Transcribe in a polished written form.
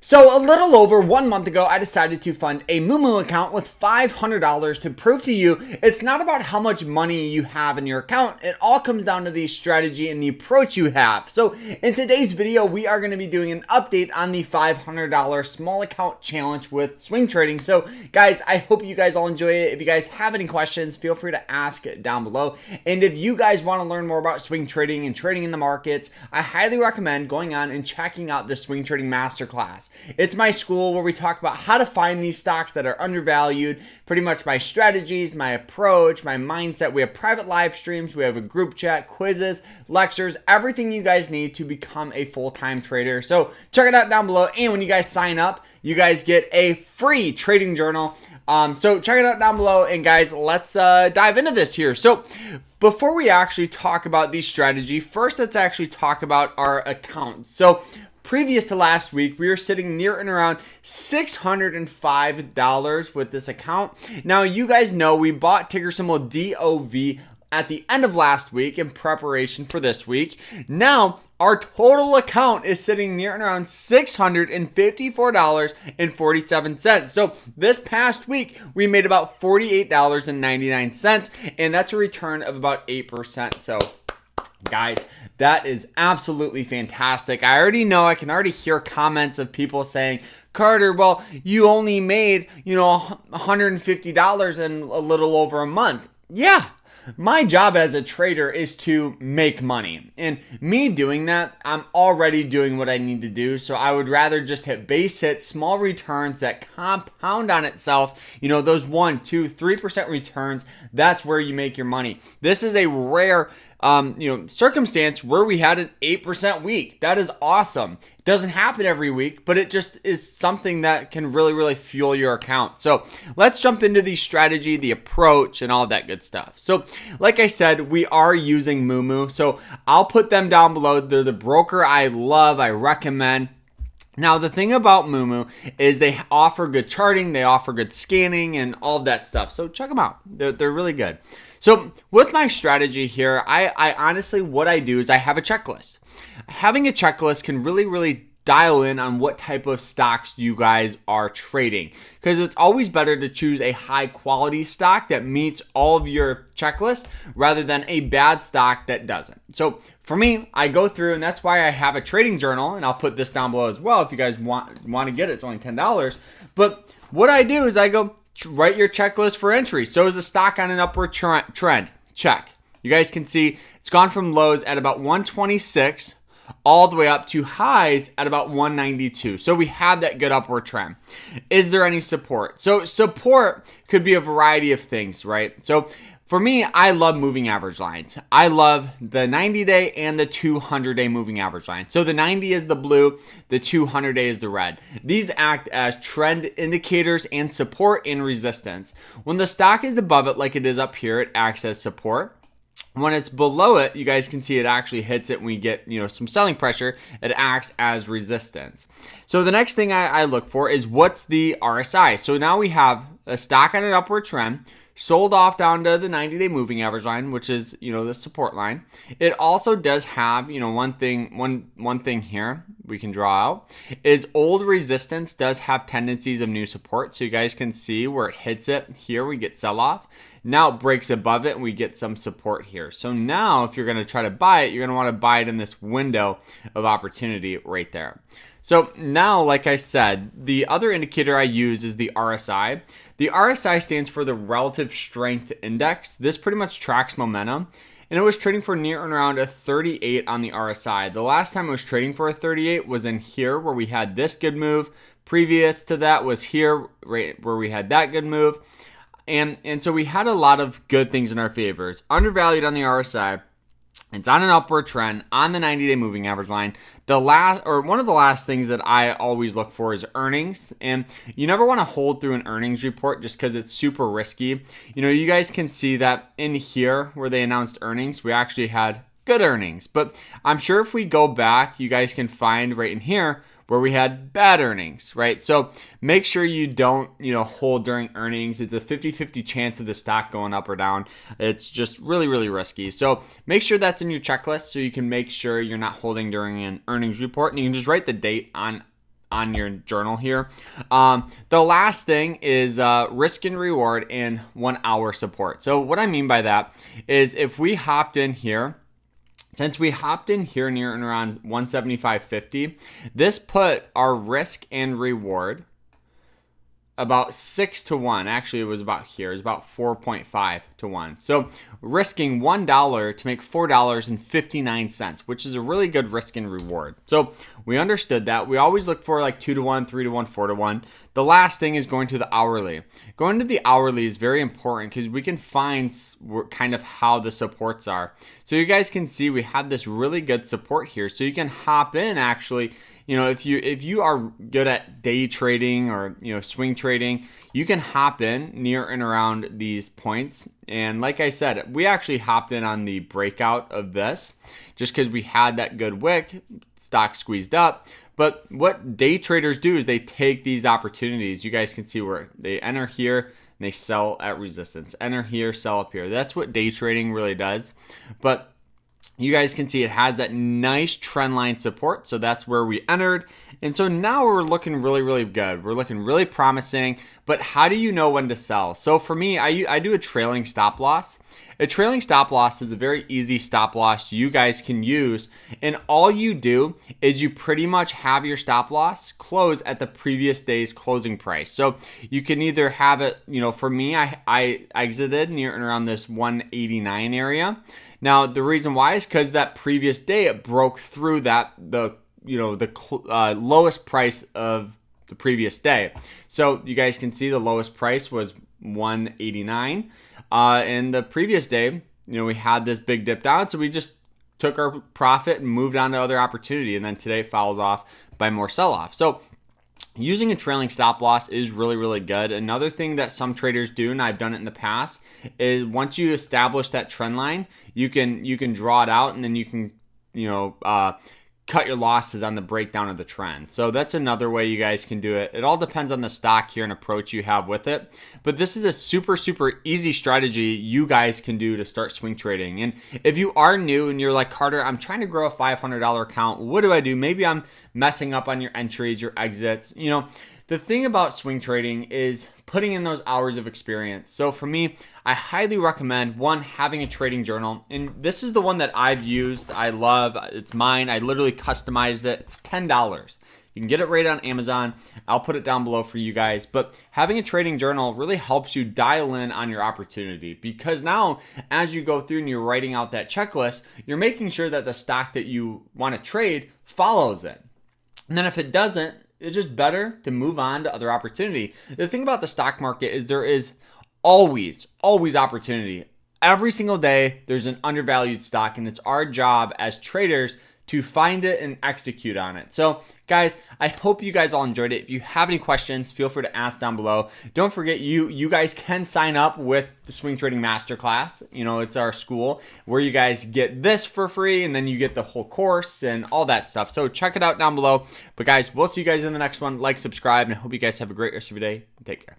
So a little over 1 month ago, I decided to fund a Moomoo account with $500 to prove to you it's not about how much money you have in your account. It all comes down to the strategy and the approach you have. So in today's video, we are going to be doing an update on the $500 small account challenge with swing trading. So guys, I hope you guys all enjoy it. If you guys have any questions, feel free to ask down below. And if you guys want to learn more about swing trading and trading in the markets, I highly recommend going on and checking out the Swing Trading Masterclass. It's my school where we talk about how to find these stocks that are undervalued, pretty much my strategies, my approach, my mindset. We have private live streams, we have a group chat, quizzes, lectures, everything you guys need to become a full-time trader. So check it out down below. And when you guys sign up, you guys get a free trading journal. So check it out down below. And guys, let's dive into this here. So before we actually talk about the strategy, first let's actually talk about our account. So previous to last week, we were sitting near and around $605 with this account. Now, you guys know we bought ticker symbol DOV at the end of last week in preparation for this week. Now, our total account is sitting near and around $654.47. So this past week, we made about $48.99, and that's a return of about 8%. So guys, that is absolutely fantastic. I can already hear comments of people saying, Carter, well, you only made, $150 in a little over a month. Yeah. My job as a trader is to make money, and me doing that, I'm already doing what I need to do. So I would rather just hit base hit, small returns that compound on itself. Those 1, 2, 3% returns. That's where you make your money. This is a rare circumstance where we had an 8% week. That is awesome. It doesn't happen every week, but it just is something that can really, really fuel your account. So let's jump into the strategy, the approach, and all that good stuff. So like I said, we are using Moomoo. So I'll put them down below. They're the broker I love, I recommend. Now, the thing about Moomoo is they offer good charting, they offer good scanning, and all that stuff. So check them out. They're really good. So with my strategy here, I honestly, what I do is I have a checklist. Having a checklist can really dial in on what type of stocks you guys are trading, because it's always better to choose a high quality stock that meets all of your checklist rather than a bad stock that doesn't. So for me, I go through, and that's why I have a trading journal, and I'll put this down below as well if you guys want to get it. It's only $10. But what I do is I go write your checklist for entry. So is the stock on an upward trend? Check. You guys can see it's gone from lows at about 126 all the way up to highs at about 192. So we have that good upward trend. Is there any support? So support could be a variety of things, right? So for me, I love moving average lines. I love the 90-day and the 200-day moving average line. So the 90 is the blue, the 200-day is the red. These act as trend indicators and support and resistance. When the stock is above it, like it is up here, it acts as support. When it's below it, you guys can see it actually hits it when we get, some selling pressure. It acts as resistance. So the next thing I look for is what's the RSI. So now we have a stock on an upward trend, sold off down to the 90-day moving average line, which is, the support line. It also does have, one thing here we can draw out is old resistance does have tendencies of new support. So you guys can see where it hits it here, we get sell off. Now it breaks above it and we get some support here. So now if you're going to try to buy it, you're going to want to buy it in this window of opportunity right there. So now, like I said, the other indicator I use is the RSI. The RSI stands for the Relative Strength Index. This pretty much tracks momentum, and it was trading for near and around a 38 on the RSI. The last time it was trading for a 38 was in here where we had this good move. Previous to that was here, right where we had that good move. And so we had a lot of good things in our favor. It's undervalued on the RSI. It's on an upward trend on the 90-day moving average line. One of the last things that I always look for is earnings. And you never want to hold through an earnings report just because it's super risky. You guys can see that in here where they announced earnings, we actually had good earnings. But I'm sure if we go back, you guys can find right in here where we had bad earnings, right? So make sure you don't, hold during earnings. It's a 50-50 chance of the stock going up or down. It's just really, really risky. So make sure that's in your checklist so you can make sure you're not holding during an earnings report. And you can just write the date on on your journal here. The last thing is risk and reward and 1 hour support. So what I mean by that is if we hopped in here, since we hopped in here near and around 175.50, this put our risk and reward about 6 to 1. Actually, it was about here. It was about 4.5 to 1. So risking $1 to make $4.59, which is a really good risk and reward. So we understood that. We always look for like 2 to 1, 3 to 1, 4 to 1. The last thing is going to the hourly. Going to the hourly is very important because we can find kind of how the supports are. So you guys can see we have this really good support here. So you can hop in actually. If you are good at day trading or swing trading, you can hop in near and around these points. And like I said, we actually hopped in on the breakout of this just because we had that good wick, stock squeezed up. But what day traders do is they take these opportunities. You guys can see where they enter here and they sell at resistance. Enter here, sell up here. That's what day trading really does. But you guys can see it has that nice trend line support. So that's where we entered. And so now we're looking really, really good. We're looking really promising. But how do you know when to sell? So for me, I do a trailing stop loss. A trailing stop loss is a very easy stop loss you guys can use. And all you do is you pretty much have your stop loss close at the previous day's closing price. So you can either have it, for me, I exited near and around this 189 area. Now, the reason why is because that previous day it broke through the lowest price of the previous day. So you guys can see the lowest price was 189. And the previous day, we had this big dip down. So we just took our profit and moved on to other opportunity. And then today followed off by more sell-off. So using a trailing stop loss is really, really good. Another thing that some traders do, and I've done it in the past, is once you establish that trend line, you can draw it out and then you can, cut your losses on the breakdown of the trend. So that's another way you guys can do it. It all depends on the stock here and approach you have with it. But this is a super, super easy strategy you guys can do to start swing trading. And if you are new and you're like, Carter, I'm trying to grow a $500 account. What do I do? Maybe I'm messing up on your entries, your exits. The thing about swing trading is putting in those hours of experience. So for me, I highly recommend having a trading journal. And this is the one that I've used. I love, it's mine. I literally customized it. It's $10. You can get it right on Amazon. I'll put it down below for you guys. But having a trading journal really helps you dial in on your opportunity, because now as you go through and you're writing out that checklist, you're making sure that the stock that you want to trade follows it. And then if it doesn't, it's just better to move on to other opportunity. The thing about the stock market is there is always opportunity. Every single day, there's an undervalued stock, and it's our job as traders to find it and execute on it. So guys, I hope you guys all enjoyed it. If you have any questions, feel free to ask down below. Don't forget, you guys can sign up with the Swing Trading Masterclass. It's our school where you guys get this for free, and then you get the whole course and all that stuff. So check it out down below. But guys, we'll see you guys in the next one. Like, subscribe, and I hope you guys have a great rest of your day. Take care.